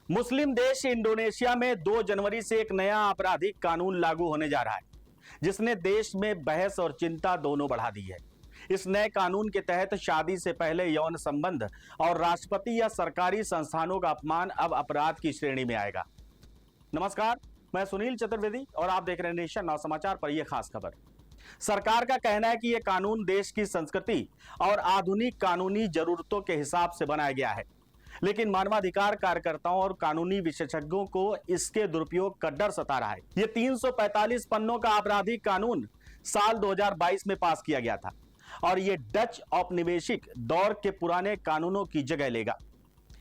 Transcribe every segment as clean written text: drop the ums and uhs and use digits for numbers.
मुस्लिम देश इंडोनेशिया में 2 जनवरी से एक नया आपराधिक कानून लागू होने जा रहा है, जिसने देश में बहस और चिंता दोनों बढ़ा दी है। इस नए कानून के तहत शादी से पहले यौन संबंध और राष्ट्रपति या सरकारी संस्थानों का अपमान अब अपराध की श्रेणी में आएगा। नमस्कार, मैं सुनील चतुर्वेदी और आप देख रहे हैं नेशन नाउ समाचार पर यह खास खबर। सरकार का कहना है कि यह कानून देश की संस्कृति और आधुनिक कानूनी जरूरतों के हिसाब से बनाया गया है, लेकिन मानवाधिकार कार्यकर्ताओं और कानूनी विशेषज्ञों को इसके दुरुपयोग का डर सता रहा है। यह 345 पन्नों का आपराधिक कानून साल 2022 में पास किया गया था और यह डच औपनिवेशिक दौर के पुराने कानूनों की जगह लेगा।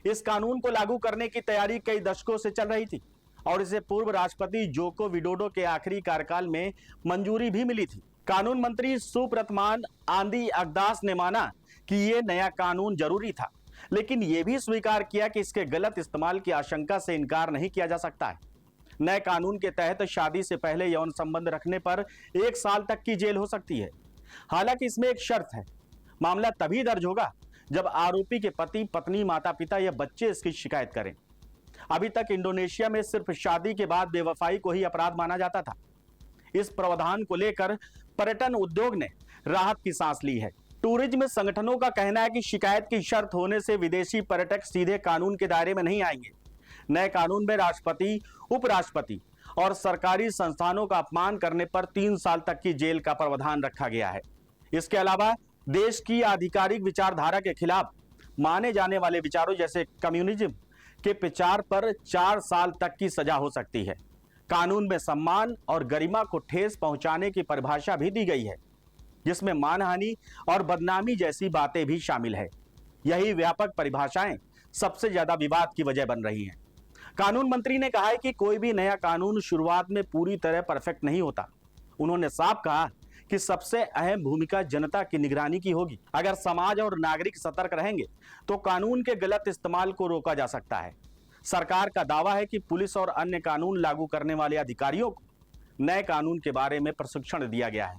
इस कानून को लागू करने की तैयारी कई दशकों से चल रही थी और इसे पूर्व राष्ट्रपति जोको विडोडो के आखिरी कार्यकाल में मंजूरी भी मिली थी। कानून मंत्री सुब्रतमान आंदी अगदास ने माना कि यह नया कानून जरूरी था, लेकिन यह भी स्वीकार किया कि इसके गलत इस्तेमाल की आशंका से इनकार नहीं किया जा सकता है। नए कानून के तहत शादी से पहले यौन संबंध रखने पर 1 साल तक की जेल हो सकती है। हालांकि इसमें एक शर्त है, मामला तभी दर्ज होगा जब आरोपी के पति, पत्नी, माता पिता या बच्चे इसकी शिकायत करें। अभी तक इंडोनेशिया में सिर्फ शादी के बाद बेवफाई को ही अपराध माना जाता था। इस प्रावधान को लेकर पर्यटन उद्योग ने राहत की सांस ली है। टूरिज्म संगठनों का कहना है कि शिकायत की शर्त होने से विदेशी पर्यटक सीधे कानून के दायरे में नहीं आएंगे। नए कानून में राष्ट्रपति, उपराष्ट्रपति और सरकारी संस्थानों का अपमान करने पर 3 साल तक की जेल का प्रावधान रखा गया है। इसके अलावा देश की आधिकारिक विचारधारा के खिलाफ माने जाने वाले विचारों जैसे कम्युनिज्म के प्रचार पर 4 साल तक की सजा हो सकती है। कानून में सम्मान और गरिमा को ठेस पहुंचाने की परिभाषा भी दी गई है, जिसमें मानहानि और बदनामी जैसी बातें भी शामिल है। यही व्यापक परिभाषाएं सबसे ज्यादा विवाद की वजह बन रही हैं। कानून मंत्री ने कहा है कि कोई भी नया कानून शुरुआत में पूरी तरह परफेक्ट नहीं होता। उन्होंने साफ कहा कि सबसे अहम भूमिका जनता की निगरानी की होगी। अगर समाज और नागरिक सतर्क रहेंगे तो कानून के गलत इस्तेमाल को रोका जा सकता है। सरकार का दावा है कि पुलिस और अन्य कानून लागू करने वाले अधिकारियों को नए कानून के बारे में प्रशिक्षण दिया गया है,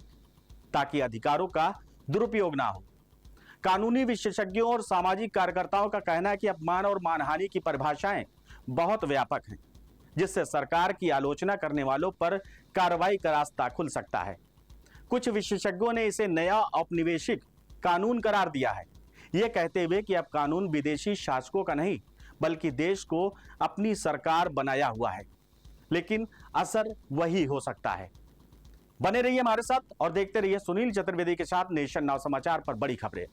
ताकि अधिकारों का दुरुपयोग ना हो। कानूनी विशेषज्ञों और सामाजिक कार्यकर्ताओं का कहना है कि अपमान और मानहानि की परिभाषाएं बहुत व्यापक हैं, जिससे सरकार की आलोचना करने वालों पर कार्रवाई का रास्ता खुल सकता है। कुछ विशेषज्ञों ने इसे नया औपनिवेशिक कानून करार दिया है, यह कहते हुए कि अब कानून विदेशी शासकों का नहीं बल्कि देश को अपनी सरकार बनाया हुआ है, लेकिन असर वही हो सकता है। बने रहिए हमारे साथ और देखते रहिए सुनील चतुर्वेदी के साथ नेशन नाउ समाचार पर बड़ी खबरें।